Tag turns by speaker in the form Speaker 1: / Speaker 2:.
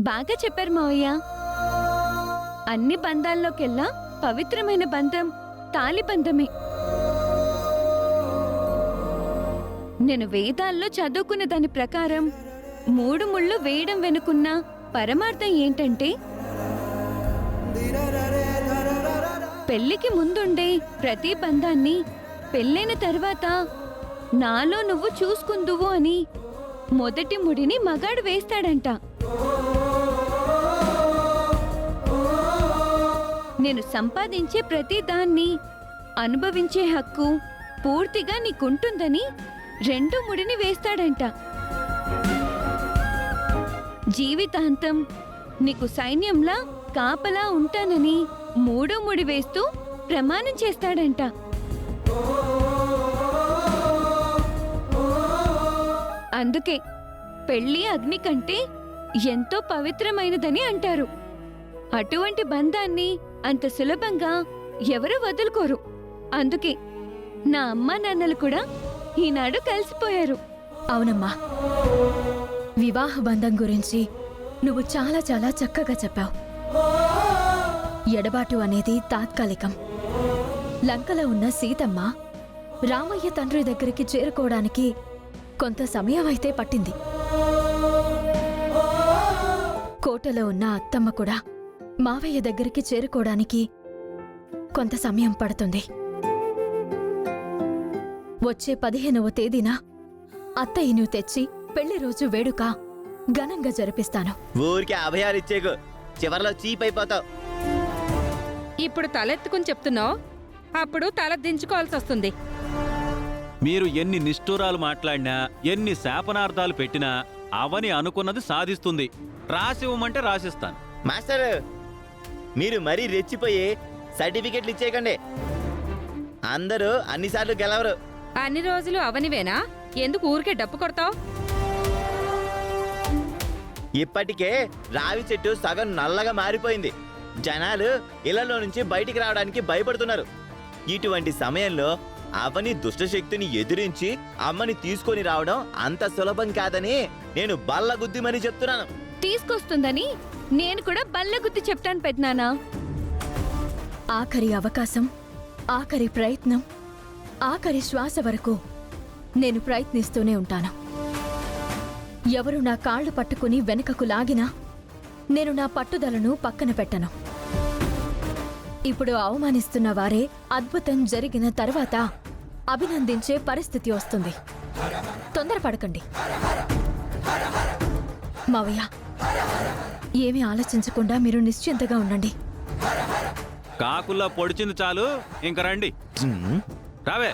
Speaker 1: బాగా చెప్పారు మావయ్య. అన్ని బంధాల్లోకెల్లా పవిత్రమైన బంధం తాళి బంధమే. నేను వేదాల్లో చదువుకున్న దాని ప్రకారం 3 ముళ్ళు వేయడం వెనుకున్న పరమార్థం ఏంటంటే, పెళ్లికి ముందుండే ప్రతి బంధాన్ని పెళ్ళైన తర్వాత నాలో నువ్వు చూసుకుందువు అని మొదటి ముడిని మగాడు వేస్తాడంట. నేను సంపాదించే ప్రతి దాన్ని అనుభవించే హక్కు పూర్తిగా నీకుంటుందని రెండో ముడిని వేస్తాడంట. జీవితాంతం నీకు సైన్యంలా కాపలా ఉంటానని మూడో ముడి వేస్తూ ప్రమాణం చేస్తాడంట. అందుకే పెళ్లి అగ్ని కంటే ఎంతో పవిత్రమైనదని అంటారు. అటువంటి బంధాన్ని అంత సులభంగా ఎవరు వదులుకోరు. అందుకే నా అమ్మా నాన్నలు కూడా ఈనాడు కలిసిపోయారు.
Speaker 2: అవునమ్మా, వివాహ బంధం గురించి నువ్వు చాలా చాలా చక్కగా చెప్పావు. ఎడబాటు అనేది తాత్కాలికం. లంకలో ఉన్న సీతమ్మ రామయ్య తండ్రి దగ్గరికి చేరుకోవడానికి కొంత సమయం అయితే పట్టింది. కోటలో ఉన్న అత్తమ్మ కూడా మావయ్య దగ్గరికి చేరుకోవడానికి కొంత సమయం పడుతుంది. వచ్చే 15వ తేదీన అత్తయ్యను తెచ్చి పెళ్లి రోజు వేడుక ఘనంగా జరిపిస్తాను.
Speaker 3: ఊరికి అభయాలిచ్చేకు చివర్లో చీప్ అయిపోతావు.
Speaker 4: ఇప్పుడు తలెత్తుకుని చెప్తున్నావు, అప్పుడు తల దించుకోవాల్సి వస్తుంది.
Speaker 5: మీరు ఎన్ని నిష్ఠూరాలు మాట్లాడినా, ఎన్ని శాపనార్థాలు పెట్టినా అవని అనుకున్నది సాధిస్తుంది. రాసివ్వమంటే రాసిస్తాను.
Speaker 3: మాస్టర్, మీరు మరీ రెచ్చిపోయి సర్టిఫికెట్లు ఇచ్చేయకండి. అందరూ అన్నిసార్లు గెలవరు.
Speaker 4: అన్ని రోజులు అవనివేనా? ఎందుకు ఊరికే డప్పు కొడతావు?
Speaker 3: ఇప్పటికే రావి చెట్టు సగం నల్లగా మారిపోయింది. జనాలు ఇళ్లలో నుంచి బయటికి రావడానికి భయపడుతున్నారు. ఇటువంటి సమయంలో అవని దుష్టశక్తిని ఎదిరించి అమ్మని తీసుకొని రావడం అంత సులభం కాదని నేను బల్లగుద్ది మరీ చెప్తున్నాను.
Speaker 1: తీసుకొస్తుందని నేను కూడా బల్లగుద్ది చెప్తాను పెద్దనానా.
Speaker 2: ఆఖరి అవకాశం, ఆఖరి ప్రయత్నం, ఆఖరి శ్వాస వరకు నేను ప్రయత్నిస్తూనే ఉంటాను. ఎవరు నా కాళ్లు పట్టుకుని వెనుకకు లాగినా నేను నా పట్టుదలను పక్కన పెట్టను. ఇప్పుడు అవమానిస్తున్న వారే అద్భుతం జరిగిన తర్వాత అభినందించే పరిస్థితి వస్తుంది. తొందరపడకండి. మావయ్య, ఏమీ ఆలోచించకుండా మీరు నిశ్చింతగా ఉండండి.
Speaker 5: కాకుల్లా పొడిచింది చాలు, ఇంక రండి. రావే.